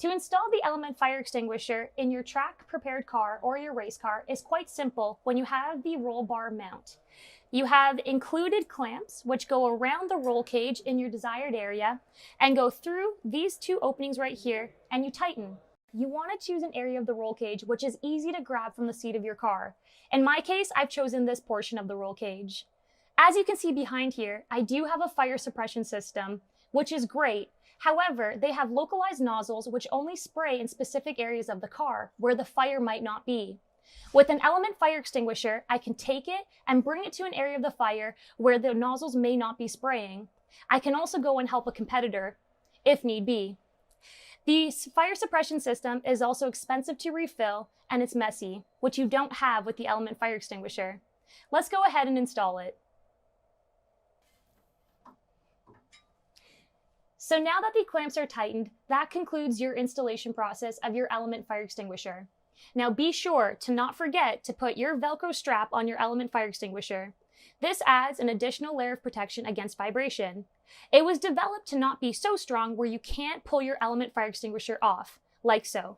To install the element fire extinguisher in your track prepared car or your race car is quite simple when you have the roll bar mount. You have included clamps which go around the roll cage in your desired area and go through these two openings right here, and you tighten. You want to choose an area of the roll cage which is easy to grab from the seat of your car. In my case, I've chosen this portion of the roll cage. As you can see behind here, I do have a fire suppression system, which is great. However, they have localized nozzles which only spray in specific areas of the car where the fire might not be. With an element fire extinguisher, I can take it and bring it to an area of the fire where the nozzles may not be spraying. I can also go and help a competitor if need be. The fire suppression system is also expensive to refill and it's messy, which you don't have with the element fire extinguisher. Let's go ahead and install it. So now that the clamps are tightened, that concludes your installation process of your element fire extinguisher. Now be sure to not forget to put your Velcro strap on your element fire extinguisher. This adds an additional layer of protection against vibration. It was developed to not be so strong where you can't pull your element fire extinguisher off, like so.